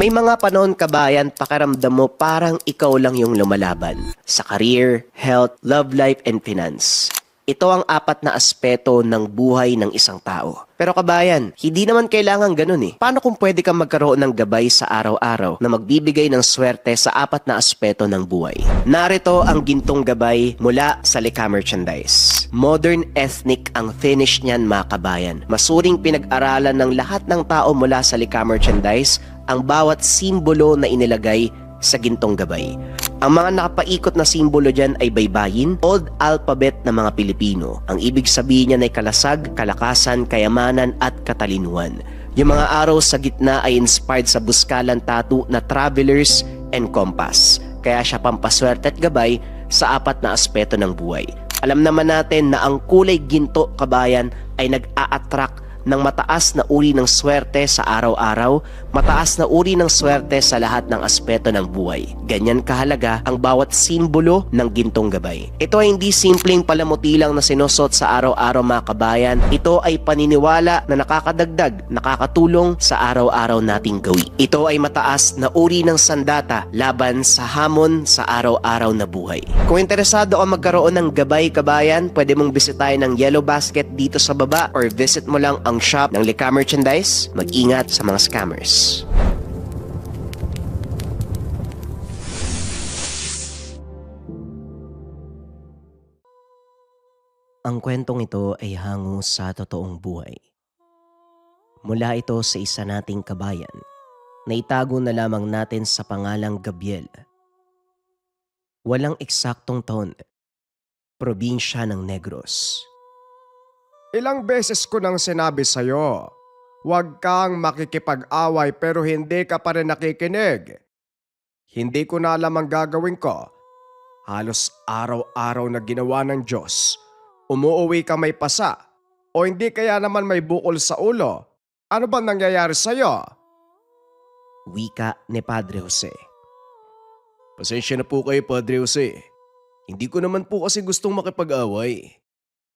May mga panahon kabayan, pakiramdam mo parang ikaw lang yung lumalaban. Sa career, health, love life, and finance. Ito ang 4 na aspeto ng buhay ng isang tao. Pero kabayan, hindi naman kailangan ganun eh. Paano kung pwede kang magkaroon ng gabay sa araw-araw na magbibigay ng swerte sa 4 na aspeto ng buhay? Narito ang gintong gabay mula sa Lika Merchandise. Modern ethnic ang finish niyan mga kabayan. Masuring pinag-aralan ng lahat ng tao mula sa Lika Merchandise ang bawat simbolo na inilagay sa gintong gabay. Ang mga nakapaikot na simbolo dyan ay baybayin, old alphabet ng mga Pilipino. Ang ibig sabihin niyan ay kalasag, kalakasan, kayamanan at katalinuhan. Yung mga araw sa gitna ay inspired sa buskalan tattoo na Travelers and Compass. Kaya siya pampaswerte at gabay sa 4 na aspeto ng buhay. Alam naman natin na ang kulay ginto kabayan ay nag-a-attract ng mataas na uri ng swerte sa araw-araw, mataas na uri ng swerte sa lahat ng aspeto ng buhay. Ganyan kahalaga ang bawat simbolo ng gintong gabay. Ito ay hindi simpleng palamuti lang na sinusot sa araw-araw mga kabayan. Ito ay paniniwala na nakakadagdag, nakakatulong sa araw-araw nating gawin. Ito ay mataas na uri ng sandata laban sa hamon sa araw-araw na buhay. Kung interesado ka magkaroon ng gabay kabayan, pwede mong bisitahin ng Yellow Basket dito sa baba or visit mo lang ang shop ng Lika Merchandise. Mag-ingat sa mga scammers. Ang kwentong ito ay hango sa totoong buhay. Mula ito sa isa nating kabayan na itago na lamang natin sa pangalang Gabriel. Walang eksaktong taon, probinsya ng Negros. Ilang beses ko nang sinabi sa'yo, huwag kang makikipag-away pero hindi ka pa rin nakikinig. Hindi ko na alam ang gagawin ko. Halos araw-araw na ginawa ng Diyos. Umuuwi ka may pasa o hindi kaya naman may bukol sa ulo. Ano ba nangyayari sa'yo? Wika ni Padre Jose. Pasensya na po kayo, Padre Jose. Hindi ko naman po kasi gustong makipag-away.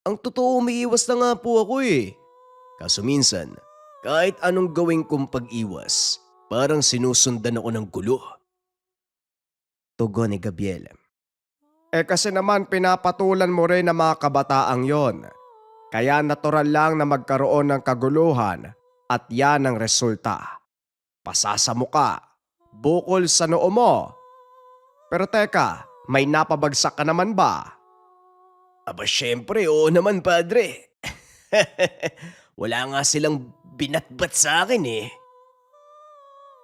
Ang totoo, umiiwas na nga po ako eh. Kaso minsan, kahit anong gawin kong pag-iwas, parang sinusundan ako ng gulo. Tugon ni Gabriel. Kasi naman pinapatulan mo rin ang mga kabataang yon. Kaya natural lang na magkaroon ng kaguluhan at yan ang resulta. Pasa sa muka, bukol sa noo mo. Pero teka, may napabagsak ka naman ba? Aba syempre, oo naman, Padre. Wala nga silang binatbat sa akin eh.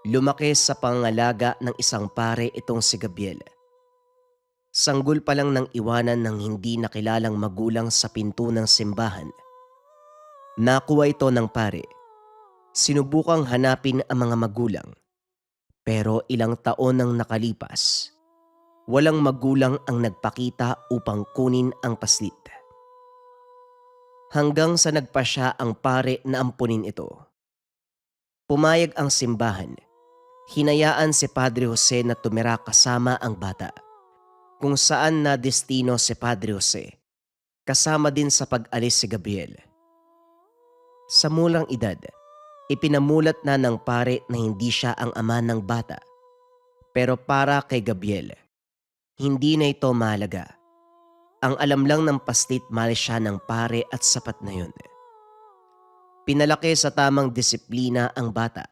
Lumaki sa pangalaga ng isang pare itong si Gabriel. Sanggol pa lang ng iwanan ng hindi nakilalang magulang sa pinto ng simbahan. Nakuha ito ng pare. Sinubukang hanapin ang mga magulang. Pero ilang taon nang nakalipas, walang magulang ang nagpakita upang kunin ang paslit. Hanggang sa nagpasya ang pare na ampunin ito. Pumayag ang simbahan. Hinayaan si Padre Jose na tumira kasama ang bata. Kung saan na destino si Padre Jose, kasama din sa pag-alis si Gabriel. Sa mulang edad, ipinamulat na ng pare na hindi siya ang ama ng bata. Pero para kay Gabriel, hindi na ito mahalaga. Ang alam lang ng paslit mahal siya ng pare at sapat na yun. Pinalaki sa tamang disiplina ang bata.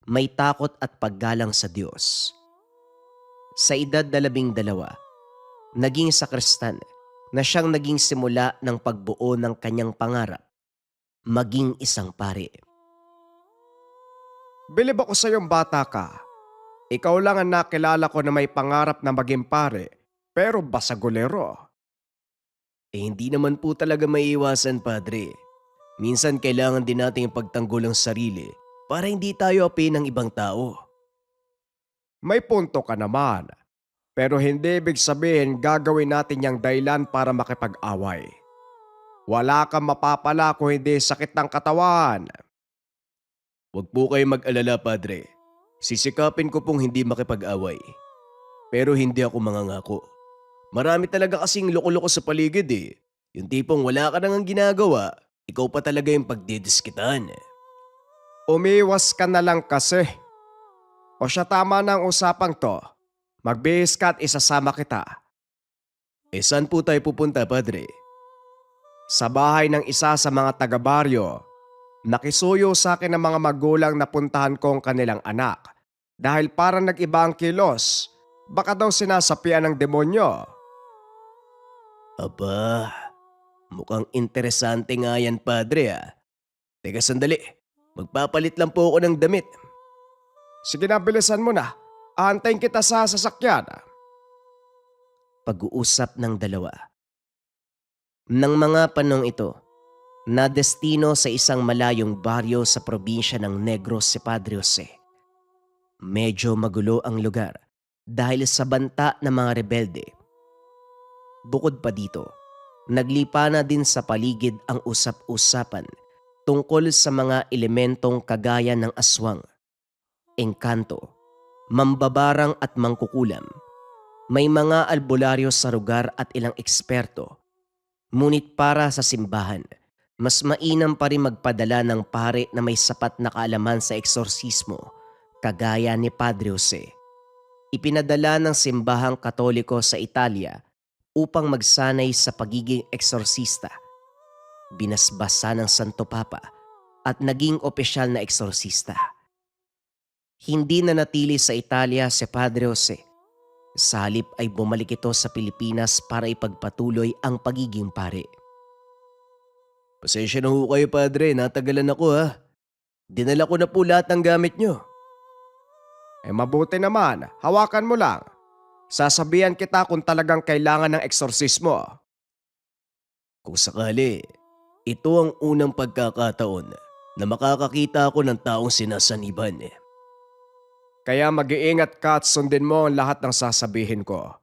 May takot at paggalang sa Diyos. Sa edad na 12, naging sakristan na siyang naging simula ng pagbuo ng kanyang pangarap, maging isang pare. Bilib ako sa iyong bata ka. Ikaw lang ang nakilala ko na may pangarap na maging pare, pero basagulero. Hindi naman po talaga maiiwasan, Padre. Minsan kailangan din nating ipagtanggol ang sarili para hindi tayo api ng ibang tao. May punto ka naman, pero hindi ibig sabihin gagawin natin yung dahilan para makipag-away. Wala kang mapapala kung hindi sakit ng katawan. Huwag po kayo mag-alala, Padre. Sisikapin ko pong hindi makipag-away. Pero hindi ako mangangako. Marami talaga kasing loko-loko sa paligid eh. Yung tipong wala ka nang ginagawa, ikaw pa talaga yung pagdidiskitan. Umiwas ka na lang kasi. O siya, tama ng usapang to. Magbihis ka at isasama kita. Saan po tayo pupunta, Padre? Sa bahay ng isa sa mga taga-baryo, nakisuyo sa akin ng mga magulang na puntahan ko ang kanilang anak. Dahil parang nag-iba ang kilos, baka daw sinasapian ng demonyo. Aba, mukhang interesante nga yan, Padre ah. Teka sandali, magpapalit lang po ako ng damit. Sige na, bilisan mo na. Aantayin kita sa sasakyan. Pag-uusap ng dalawa. Nang mga panong ito, na destino sa isang malayong baryo sa probinsya ng Negros si Padre Jose. Medyo magulo ang lugar dahil sa banta ng mga rebelde. Bukod pa dito, naglipa na din sa paligid ang usap-usapan tungkol sa mga elementong kagaya ng aswang, engkanto, mambabarang at mangkukulam. May mga albularyo sa lugar at ilang eksperto. Ngunit para sa simbahan, mas mainam pa rin magpadala ng pare na may sapat na kaalaman sa eksorsismo, kagaya ni Padre Jose. Ipinadala ng simbahang Katoliko sa Italia upang magsanay sa pagiging eksorsista. Binasbasa ng Santo Papa at naging opisyal na eksorsista. Hindi na natili sa Italia si Padre Jose. Sa halip ay bumalik ito sa Pilipinas para ipagpatuloy ang pagiging pare. Pasensya na ho kayo, Padre. Natagalan ako ha. Dinala ko na po lahat ng gamit nyo. Mabuti naman, hawakan mo lang. Sasabihan kita kung talagang kailangan ng eksorsismo. Kung sakali, ito ang unang pagkakataon na makakakita ako ng taong sinasaniban. Kaya mag-iingat ka at sundin mo ang lahat ng sasabihin ko.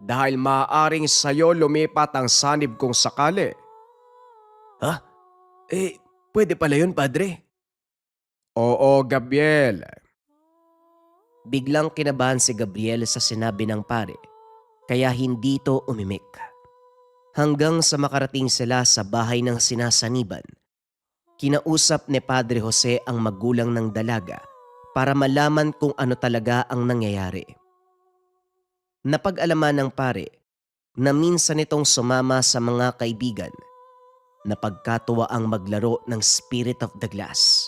Dahil maaaring sa'yo lumipat ang sanib kung sakali. Ha? Pwede pala yun, Padre. Oo, Gabriel. Biglang kinabahan si Gabriel sa sinabi ng pare, kaya hindi ito umimik. Hanggang sa makarating sila sa bahay ng sinasaniban, kinausap ni Padre Jose ang magulang ng dalaga para malaman kung ano talaga ang nangyayari. Napag-alaman ng pare na minsan itong sumama sa mga kaibigan na pagkatuwa ang maglaro ng Spirit of the Glass.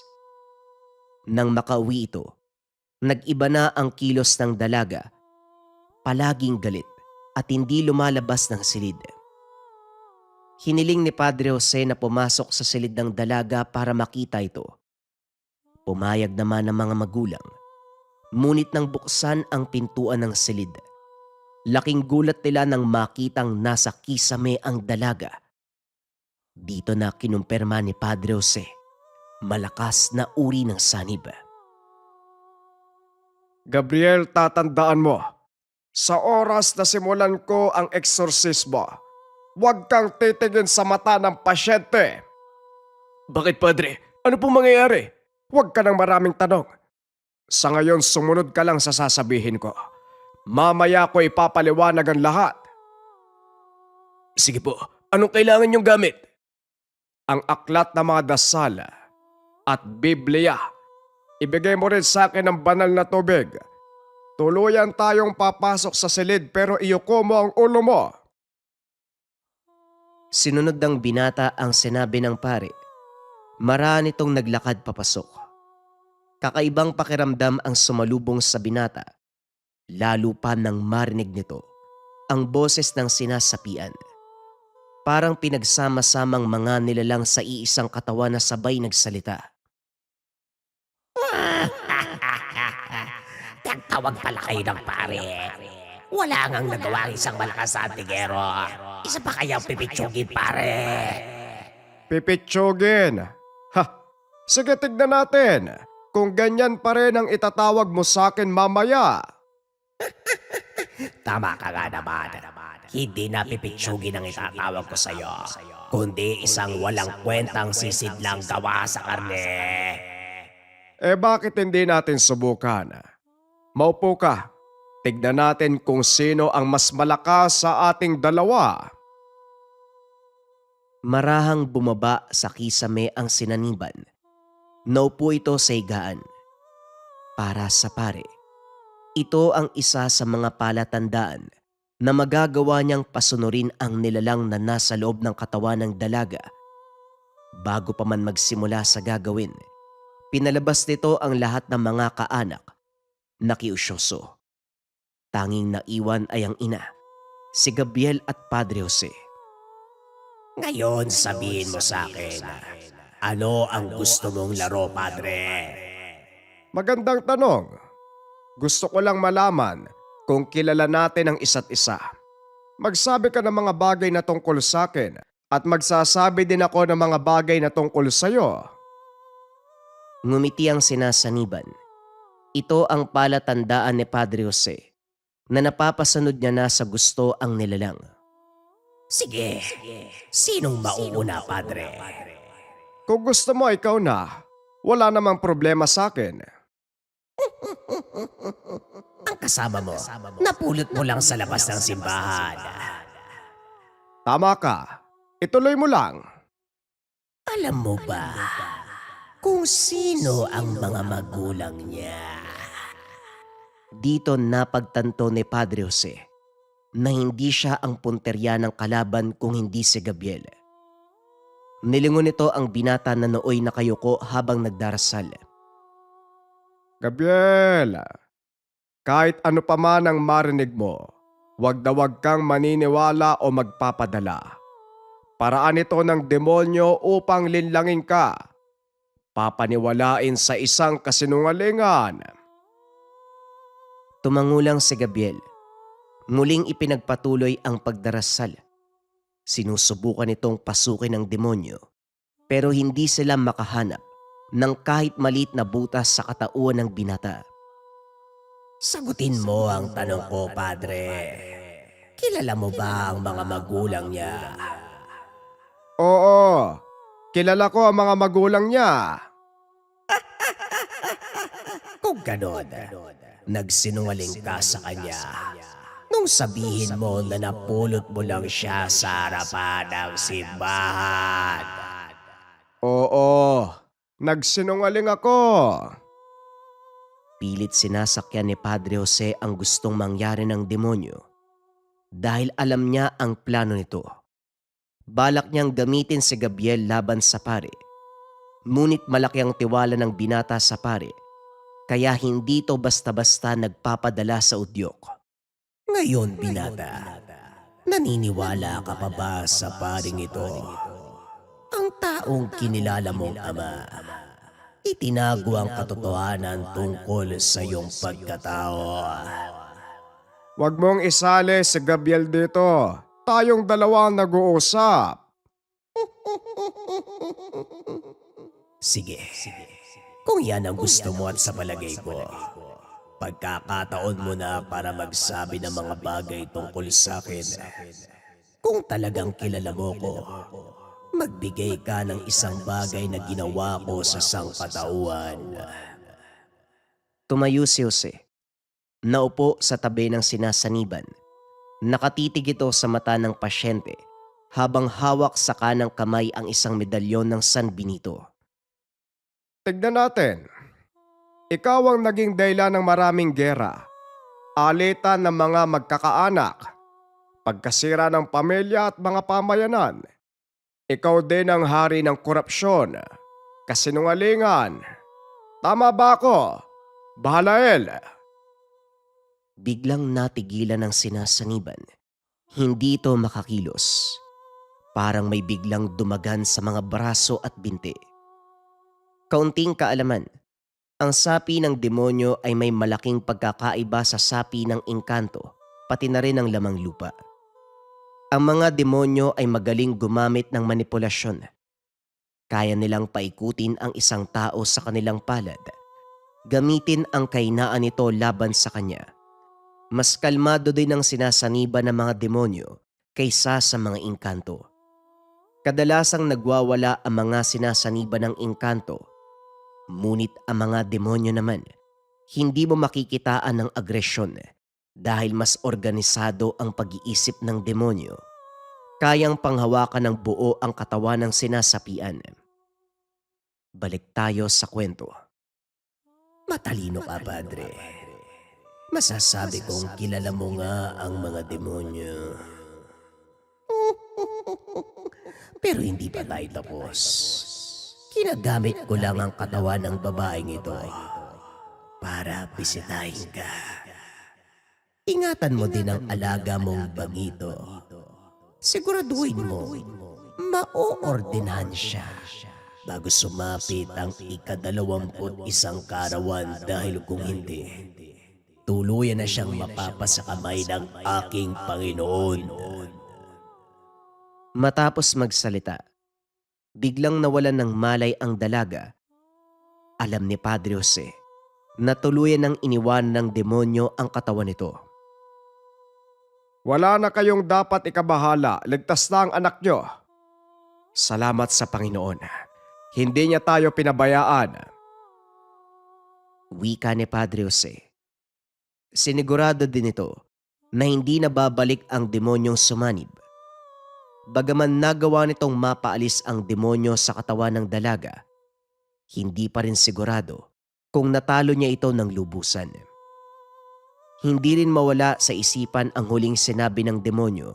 Nang makauwi ito, nag-iba na ang kilos ng dalaga, palaging galit at hindi lumalabas ng silid. Hiniling ni Padre Jose na pumasok sa silid ng dalaga para makita ito. Pumayag naman ng mga magulang, ngunit nang buksan ang pintuan ng silid, laking gulat nila nang makitang nasa kisame ang dalaga. Dito na kinumpirma ni Padre Jose, malakas na uri ng sanib. Gabriel, tatandaan mo, sa oras na simulan ko ang eksorsismo, huwag kang titingin sa mata ng pasyente. Bakit, Padre? Ano pong mangyayari? Huwag ka ng maraming tanong. Sa ngayon, sumunod ka lang sa sasabihin ko. Mamaya ko ipapaliwanag ang lahat. Sige po, anong kailangan niyong gamit? Ang aklat na mga dasal at Biblia. Ibigay mo rin sa akin ng banal na tubig. Tuluyan tayong papasok sa silid pero iyuko mo ang ulo mo. Sinunod ng binata ang sinabi ng pare. Maraan itong naglakad papasok. Kakaibang pakiramdam ang sumalubong sa binata. Lalo pa nang marinig nito ang boses ng sinasapian. Parang pinagsama-samang mga nilalang sa iisang katawan na sabay nagsalita. Tagtawag pala kayo ng pare. Wala ngang nagawa ang isang malakas na antigero. Isa pa kayang pipitsugin, pare. Pipitsugin. Ha, sige, tignan natin. Kung ganyan pa rin ang itatawag mo sa akin mamaya. Tama ka nga naman. Hindi na pipitsugin ang itatawag ko sa'yo, kundi isang walang kwentang sisidlang gawa sa karne. Bakit hindi natin subukan? Maupo ka. Tignan natin kung sino ang mas malakas sa ating dalawa. Marahang bumaba sa kisame ang sinaniban. Naupo ito sa higaan. Para sa pare, Ito ang isa sa mga palatandaan na magagawa niyang pasunurin ang nilalang na nasa loob ng katawan ng dalaga. Bago pa man magsimula sa gagawin, pinalabas nito ang lahat ng mga kaanak na kiusyoso. Tanging naiwan ay ang ina, si Gabriel at Padre Jose. Ngayon sabihin mo sa akin, ano ang gusto mong laro, Padre? Magandang tanong. Gusto ko lang malaman kung kilala natin ang isa't isa. Magsabi ka ng mga bagay na tungkol sa akin at magsasabi din ako ng mga bagay na tungkol sa'yo. Ngumiti ang sinasaniban. Ito ang palatandaan ni Padre Jose na napapasunod niya na sa gusto ang nilalang. Sige, sinong mauuna, Padre? Kung gusto mo, ikaw na. Wala namang problema sa akin. Ang kasama mo, napulot mo lang sa labas ng simbahan. Tama ka. Ituloy mo lang. Alam mo ba kung sino ang mga magulang niya? Dito napagtanto ni Padre Jose na hindi siya ang punterya ng kalaban kung hindi si Gabriel. Nilingon nito ang binata na nooy nakayuko habang nagdarasal. Gabriel, kahit ano pa man ang marinig mo, wag na wag kang maniniwala o magpapadala. Paraan ito ng demonyo upang linlangin ka. Papaniwalain sa isang kasinungalingan. Tumangulang si Gabriel. Muling ipinagpatuloy ang pagdarasal. Sinusubukan itong pasukin ng demonyo, pero hindi sila makahanap ng kahit maliit na butas sa katauhan ng binata. Sagutin mo ang tanong ko, Padre. Kilala mo ba ang mga magulang niya? Oo, kilala ko ang mga magulang niya. Kung ganon, nagsinungaling ka sa kanya nung sabihin mo na napulot mo lang siya sa harapan ng simbahan. Oo, nagsinungaling ako. Pilit sinasakyan ni Padre Jose ang gustong mangyari ng demonyo dahil alam niya ang plano nito. Balak niyang gamitin si Gabriel laban sa pare. Ngunit malaki ang tiwala ng binata sa pare, kaya hindi ito basta-basta nagpapadala sa udyok. Ngayon, binata, naniniwala ka pa ba sa paring ito? Ang taong kinilala mong ama, itinago ang katotohanan tungkol sa iyong pagkatao. Huwag mong isali si Gabriel dito. Tayong dalawa ang nag-uusap. Sige, kung yan ang gusto mo at sa palagay ko, pagkakataon mo na para magsabi ng mga bagay tungkol sa akin. Kung talagang kilala mo ko, magbigay ka ng isang bagay na ginawa ko sa sangkatauhan. Tumayo si Jose. Naupo sa tabi ng sinasaniban. Nakatitig ito sa mata ng pasyente habang hawak sa kanang kamay ang isang medalyon ng San Benito. Tignan natin. Ikaw ang naging dahilan ng maraming gera, alitan ng mga magkakaanak, pagkasira ng pamilya at mga pamayanan. Ikaw din ang hari ng korupsyon, kasinungalingan. Tama ba ako, Bahalael? Biglang natigilan ng sinasaniban. Hindi ito makakilos. Parang may biglang dumagan sa mga braso at binti. Kaunting kaalaman, ang sapi ng demonyo ay may malaking pagkakaiba sa sapi ng engkanto, pati na rin ang lamang lupa. Ang mga demonyo ay magaling gumamit ng manipulasyon. Kaya nilang paikutin ang isang tao sa kanilang palad. Gamitin ang kainaan nito laban sa kanya. Mas kalmado din ang sinasaniban ng mga demonyo kaysa sa mga engkanto. Kadalasang nagwawala ang mga sinasaniban ng engkanto. Ngunit ang mga demonyo naman, hindi mo makikitaan ng agresyon dahil mas organisado ang pag-iisip ng demonyo. Kayang panghawakan ng buo ang katawan ng sinasapian. Balik tayo sa kwento. Matalino ka, Padre. Masasabi kong kilala mo nga ang mga demonyo. Pero hindi pa tayo tapos. Kinagamit ko lang ang katawan ng babaeng ito para bisitahin ka. Ingatan mo din ang alaga mong bagito. Siguraduhin mo, maoordinahan siya bago sumapit ang ika-21 karawan dahil kung hindi, tuluyan na siyang mapapasakamay ng aking Panginoon. Matapos magsalita, biglang nawalan ng malay ang dalaga. Alam ni Padre Jose na tuluyan ng iniwan ng demonyo ang katawan nito. Wala na kayong dapat ikabahala, ligtas na ang anak nyo. Salamat sa Panginoon. Hindi niya tayo pinabayaan. Wika ni Padre Jose. Sinigurado din ito na hindi na babalik ang demonyong sumanib. Bagaman nagawa nitong mapaalis ang demonyo sa katawan ng dalaga, hindi pa rin sigurado kung natalo niya ito ng lubusan. Hindi rin mawala sa isipan ang huling sinabi ng demonyo,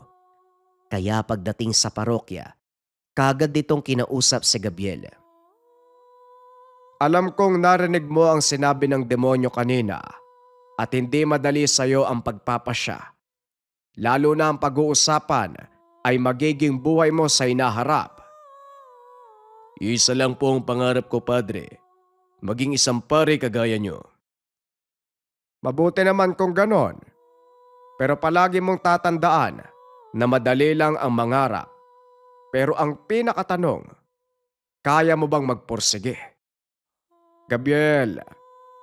kaya pagdating sa parokya, kagad ditong kinausap si Gabriel. Alam kong narinig mo ang sinabi ng demonyo kanina at hindi madali sa'yo ang pagpapasya. Lalo na ang pag-uusapan ay magiging buhay mo sa inaharap. Isa lang po ang pangarap ko, Padre. Maging isang pare kagaya nyo. Mabuti naman kung ganon. Pero palagi mong tatandaan na madali lang ang mangarap. Pero ang pinakatanong, kaya mo bang magpursige? Gabriel,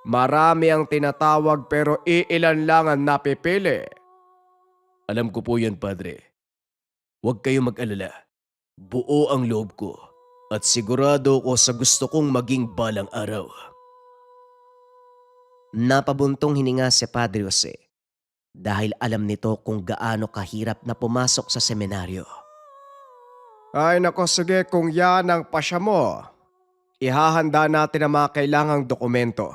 marami ang tinatawag pero iilan lang ang napipili. Alam ko po yan, Padre. Huwag kayong mag-alala. Buo ang loob ko at sigurado ko sa gusto kong maging balang araw. Napabuntong hininga si Padre Jose dahil alam nito kung gaano kahirap na pumasok sa seminaryo. Ay nako, sige, kung yan ang pasya mo, ihahanda natin ang mga kailangang dokumento.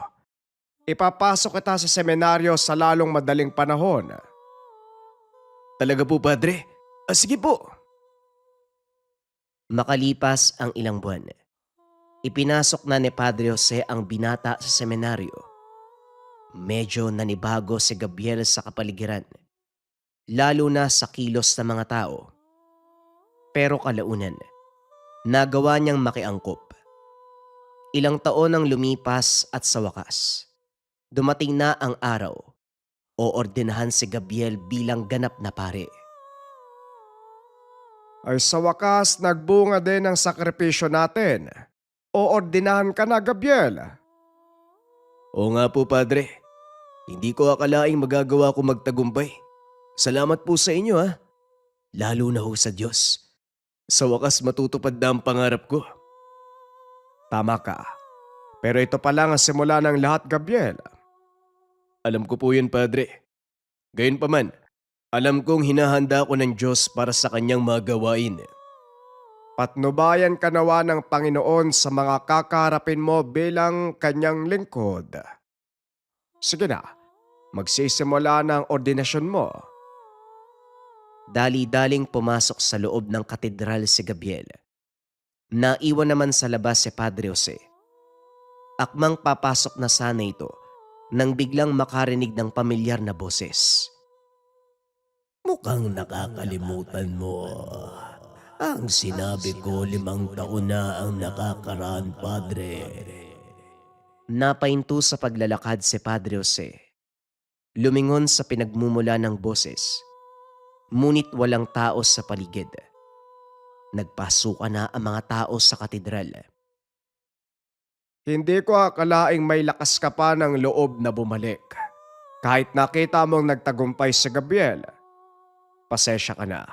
Ipapasok kita sa seminaryo sa lalong madaling panahon. Talaga po, Padre? Sige po. Makalipas ang ilang buwan, ipinasok na ni Padre Jose ang binata sa seminaryo. Medyo nanibago si Gabriel sa kapaligiran, lalo na sa kilos ng mga tao. Pero kalaunan, nagawa niyang makiangkop. Ilang taon ang lumipas at sa wakas, dumating na ang araw o ordinahan si Gabriel bilang ganap na pare. Ay sa wakas, nagbunga din ang sakripisyo natin. O ordinahan ka na, Gabriel. Oo nga po, Padre. Hindi ko akalaing magagawa ko magtagumpay. Salamat po sa inyo, ha. Lalo na ho sa Diyos. Sa wakas matutupad na ang pangarap ko. Tama ka. Pero ito pa lang ang simula ng lahat, Gabriel. Alam ko po yun, Padre. Gayunpaman, alam kong hinahanda ko ng Diyos para sa kanyang mga gawain. Patnubayan ka nawa ng Panginoon sa mga kakaharapin mo bilang kanyang lingkod. Sige na, magsisimula na ang ordinasyon mo. Dali-daling pumasok sa loob ng katedral si Gabriel. Naiwan naman sa labas si Padre Jose. Akmang papasok na sana ito nang biglang makarinig ng pamilyar na boses. Mukhang nakakalimutan mo. Ang sinabi ko 5 taon na ang nakakaraan, Padre. Napahinto sa paglalakad si Padre Jose. Lumingon sa pinagmumula ng boses. Ngunit walang tao sa paligid. Nagpasuka na ang mga tao sa katedral. Hindi ko akalaing may lakas ka pa ng loob na bumalik. Kahit nakita mong nagtagumpay si Gabriel. Pasensya ka na.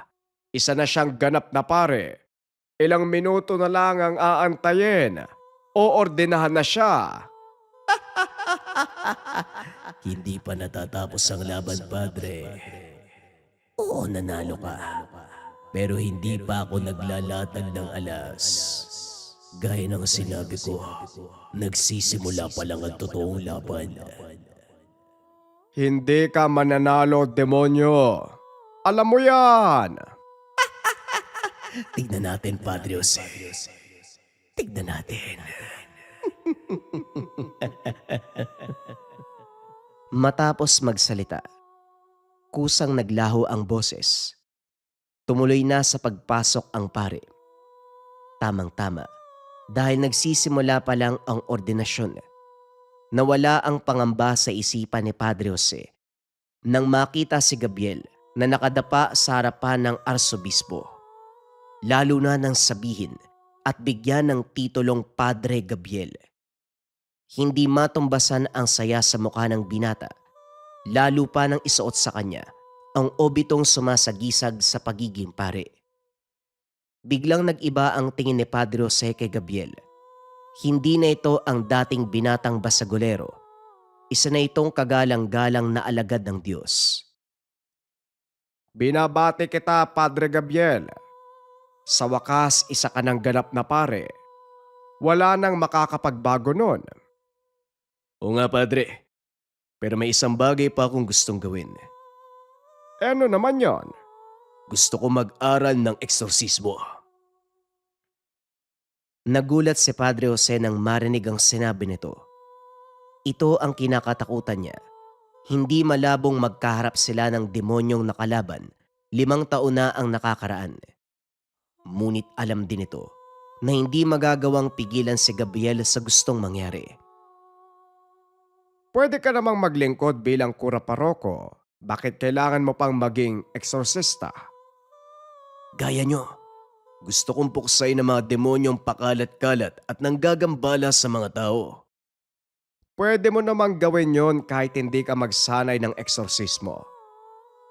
Isa na siyang ganap na pare. Ilang minuto na lang ang aantayin. O ordinahan na siya. Hindi pa natatapos ang laban, Padre. Oo, nanalo ka. Pero hindi pa ako naglalatag ng alas. Gaya ng sinabi ko, nagsisimula pa lang ang totoong laban. Hindi ka mananalo, demonyo. Alam mo yan. Tignan natin, Padre Jose. Tignan natin. Matapos magsalita, kusang naglaho ang boses. Tumuloy na sa pagpasok ang pare. Tamang-tama, dahil nagsisimula pa lang ang ordinasyon. Nawala ang pangamba sa isipan ni Padre Jose nang makita si Gabriel na nakadapa sa harapan ng arsobispo. Lalo na nang sabihin at bigyan ng titulong Padre Gabriel. Hindi matumbasan ang saya sa mukha ng binata, lalo pa nang isuot sa kanya ang obitong sumasagisag sa pagiging pare. Biglang nag-iba ang tingin ni Padre Jose kay Gabriel. Hindi na ito ang dating binatang basagolero. Isa na itong kagalang-galang na alagad ng Diyos. Binabati kita, Padre Gabriel. Sa wakas, isa ka ng ganap na pare. Wala nang makakapagbago nun. O nga, Padre. Pero may isang bagay pa akong gustong gawin. Ano naman yon? Gusto ko mag-aral ng eksorsismo. Nagulat si Padre Jose nang marinig ang sinabi nito. Ito ang kinakatakutan niya. Hindi malabong magkaharap sila ng demonyong nakalaban, 5 taon na ang nakakaraan. Ngunit alam din ito na hindi magagawang pigilan si Gabriel sa gustong mangyari. Pwede ka namang maglingkod bilang kura paroko. Bakit kailangan mo pang maging eksorsista? Gaya nyo, gusto kong puksain ng mga demonyong pakalat-kalat at nanggagambala sa mga tao. Pwede mo namang gawin yon kahit hindi ka magsanay ng eksorsismo.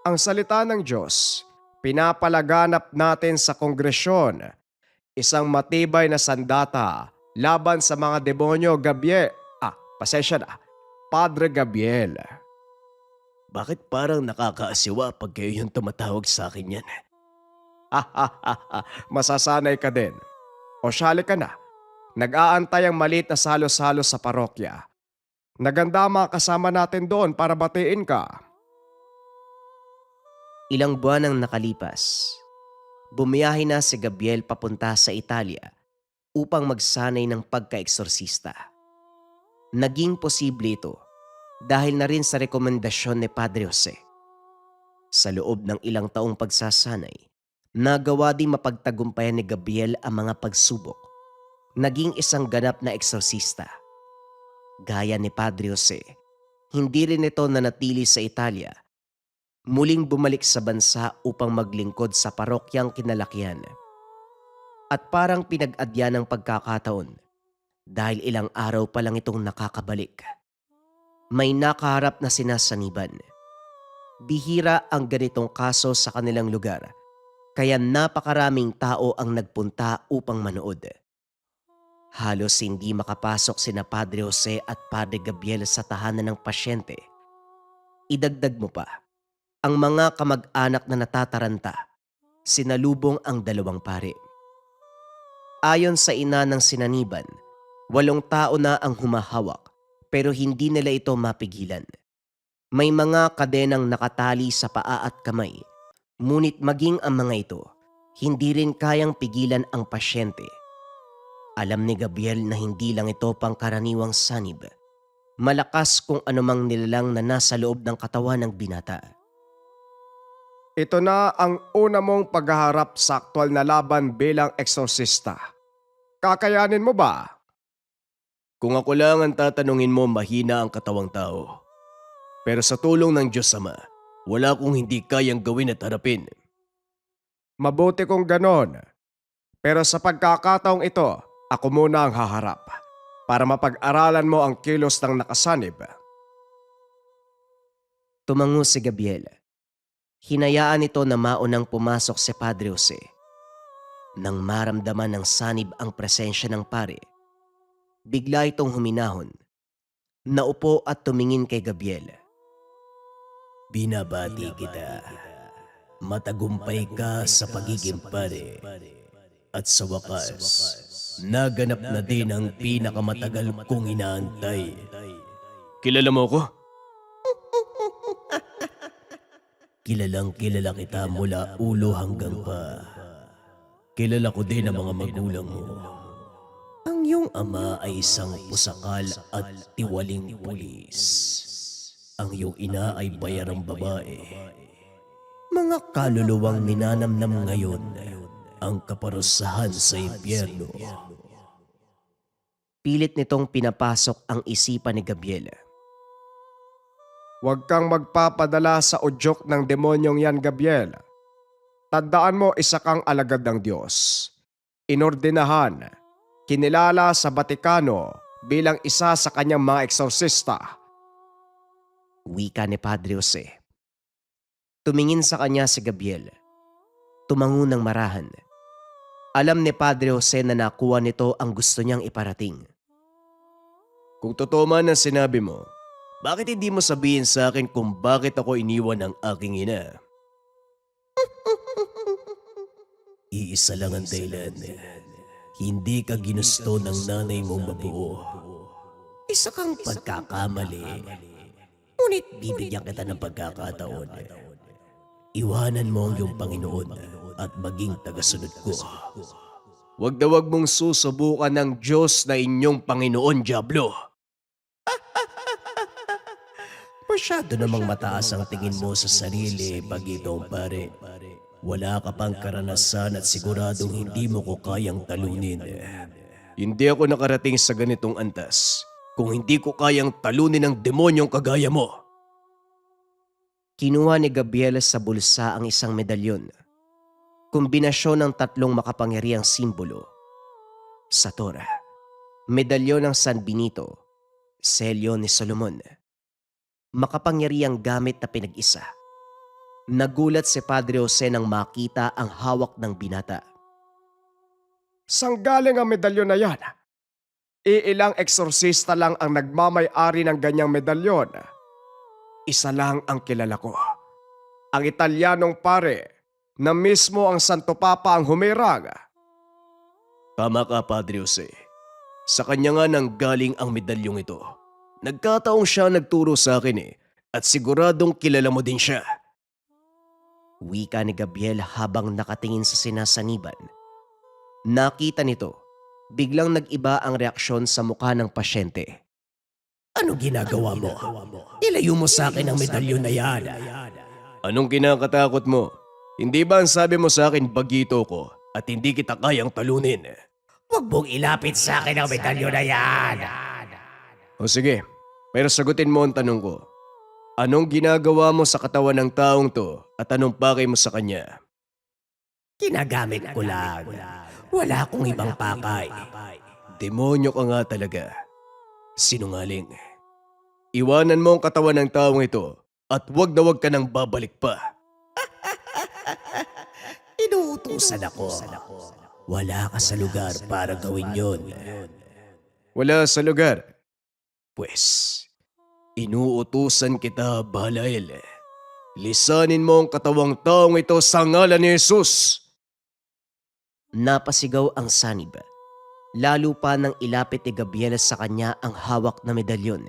Ang salita ng Diyos, pinapalaganap natin sa kongresyon, isang matibay na sandata laban sa mga demonyo, pasensya na, Padre Gabriel. Bakit parang nakakaasiwa pag kayo yung tumatawag sa akin yan? Masasanay ka din. O syali ka na. Nag-aantay ang maliit na salo-salo sa parokya. Naganda mga kasama natin doon para batiin ka. Ilang buwan ang nakalipas. Bumiyahe na si Gabriel papunta sa Italia upang magsanay ng pagka-eksorsista. Naging posible ito dahil na rin sa rekomendasyon ni Padre Jose. Sa loob ng ilang taong pagsasanay, nagawa din mapagtagumpayan ni Gabriel ang mga pagsubok. Naging isang ganap na eksorsista. Gaya ni Padre Jose, hindi rin ito nanatili sa Italia. Muling bumalik sa bansa upang maglingkod sa parokyang kinalakihan. At parang pinag-adya ng pagkakataon dahil ilang araw pa lang itong nakakabalik. May nakaharap na sinasaniban. Bihira ang ganitong kaso sa kanilang lugar, kaya napakaraming tao ang nagpunta upang manood. Halos hindi makapasok sina Padre Jose at Padre Gabriel sa tahanan ng pasyente. Idagdag mo pa, ang mga kamag-anak na natataranta, sinalubong ang 2 pare. Ayon sa ina ng sinaniban, 8 tao na ang humahawak pero hindi nila ito mapigilan. May mga kadenang nakatali sa paa at kamay, ngunit maging ang mga ito, hindi rin kayang pigilan ang pasyente. Alam ni Gabriel na hindi lang ito pangkaraniwang sanib. Malakas kung anumang nilalang na nasa loob ng katawan ng binata. Ito na ang una mong paghaharap sa aktwal na laban bilang eksorsista. Kakayanin mo ba? Kung ako lang ang tatanungin mo, mahina ang katawang tao. Pero sa tulong ng Diyos Ama, wala kong hindi kayang gawin at harapin. Mabuti kung ganon. Pero sa pagkakataong ito, ako muna ang haharap para mapag-aralan mo ang kilos ng nakasanib. Tumango si Gabriel. Hinayaan ito na maunang pumasok si Padre Jose. Nang maramdaman ng sanib ang presensya ng pare, bigla itong huminahon. Naupo at tumingin kay Gabriel. Binabati kita. Matagumpay ka sa pagiging pare. At sa wakas, naganap na din ang pinakamatagal kong inaantay. Kilala mo ko? Kilalang kilala kita mula ulo hanggang pa. Kilala ko din ang mga magulang mo. Ang iyong ama ay isang pusakal at tiwaling pulis. Ang iyong ina ay bayarang babae. Mga kaluluwang ninanamnam ngayon ang kaparusahan sa impyerno. Pilit nitong pinapasok ang isipan ni Gabriel. Huwag kang magpapadala sa udyok ng demonyong yan, Gabriel. Tandaan mo, isa kang alagad ng Diyos. Inordinahan, kinilala sa Batikano bilang isa sa kanyang mga eksorsista. Wika ni Padre Jose. Tumingin sa kanya si Gabriel. Tumango ng marahan. Alam ni Padre Jose na nakuha nito ang gusto niyang iparating. Kung totoo man ang sinabi mo, bakit hindi mo sabihin sa akin kung bakit ako iniwan ng aking ina? Iisa lang ang dahilan. Hindi ka ginusto ng nanay mong mabuo. Isa kang pagkakamali. Ngunit bibigyan kita ng pagkakataon. Iwanan mo ang iyong Panginoon at maging tagasunod ko. Huwag na huwag mong susubukan ng Diyos na inyong Panginoon, Diablo. Masyado namang mataas ang tingin mo sa sarili, Bagitong pare. Wala ka pang karanasan at siguradong hindi mo ko kayang talunin. Hindi ako nakarating sa ganitong antas kung hindi ko kayang talunin ng demonyong kagaya mo. Kinuha ni Gabriel sa bulsa ang isang medalyon. Kombinasyon ng 3 makapangyarihang simbolo. Satora, medalyon ng San Benito, selyo ni Solomon. Makapangyarihang gamit na pinag-isa. Nagulat si Padre Jose nang makita ang hawak ng binata. Sang galing ang medalyon na yan? Iilang eksorsista lang ang nagmamay-ari ng ganyang medalyon. Isa lang ang kilala ko. Ang Italianong pare na mismo ang Santo Papa ang humirang. Tama ka, Padre Jose. Sa kanya nga nang galing ang medalyong ito. Nagkataong siya nagturo sa akin at siguradong kilala mo din siya. Wika ni Gabriel habang nakatingin sa sinasaniban. Nakita nito, biglang nag-iba ang reaksyon sa mukha ng pasyente. Ano ginagawa mo? Ilayo mo sa akin ang medalyon na yan. Anong kinakatakot mo? Hindi ba ang sabi mo sa akin bagito ko at hindi kita kayang talunin? Huwag mong ilapit sa akin ang medalyon na yan. O sige, pero sagutin mo ang tanong ko. Anong ginagawa mo sa katawan ng taong to at anong pakay mo sa kanya? Ginagamit ko lang. Wala akong ibang pakay. Demonyo ka nga talaga. Sinungaling. Iwanan mo ang katawan ng taong ito at wag na wag ka nang babalik pa. Inuutusan ako. Wala ka sa lugar para gawin yon. Wala sa lugar. Pwes, inuutusan kita, Balael. Lisanin mo ang katawang taong ito sa ngalan ni Jesus. Napasigaw ang sanib. Lalo pa nang ilapit ni Gabriel sa kanya ang hawak na medalyon.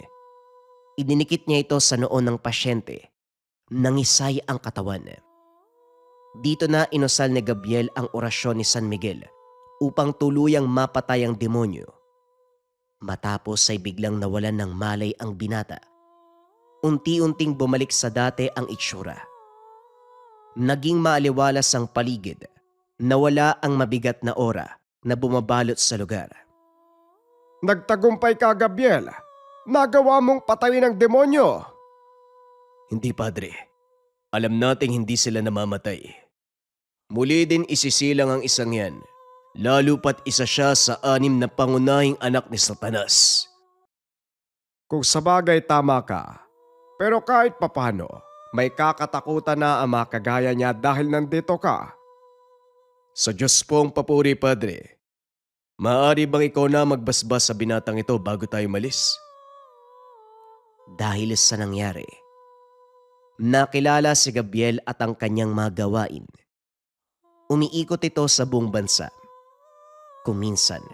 Idinikit niya ito sa noon ng pasyente. Nangisay ang katawan. Dito na inusal ni Gabriel ang orasyon ni San Miguel upang tuluyang mapatay ang demonyo. Matapos ay biglang nawalan ng malay ang binata. Unti-unting bumalik sa dati ang itsura. Naging maaliwalas ang paligid. Nawala ang mabigat na aura na bumabalot sa lugar. Nagtagumpay ka, Gabriel. Nagawa mong patayin ang demonyo. Hindi, Padre. Alam nating hindi sila namamatay. Muli din isisilang ang isang yan. Lalo pat isa siya sa 6 na pangunahing anak ni Satanas. Kung sabagay tama ka, pero kahit papano, may kakatakutan na ang mga kagaya niya dahil nandito ka. Sa Diyos po ang papuri, Padre. Maaari bang ikaw na magbasbas sa binatang ito bago tayo malis? Dahil sa nangyari, nakilala si Gabriel at ang kanyang mga gawain. Umiikot ito sa buong bansa. Kung minsan,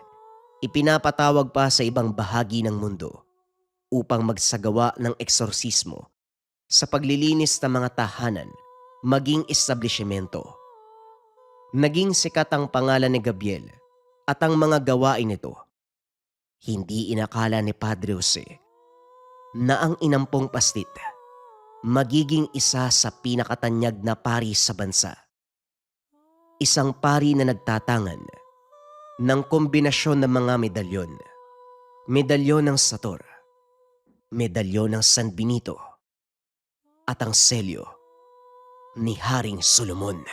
ipinapatawag pa sa ibang bahagi ng mundo upang magsagawa ng eksorsismo sa paglilinis ng mga tahanan maging establishmento. Naging sikat ang pangalan ni Gabriel at ang mga gawain nito. Hindi inakala ni Padre Jose na ang inampong pastit magiging isa sa pinakatanyag na pari sa bansa. Isang pari na nagtatangan ng kombinasyon ng mga medalyon. Medalyon ng Sator, medalyon ng San Benito, at ang selyo ni Haring Solomon.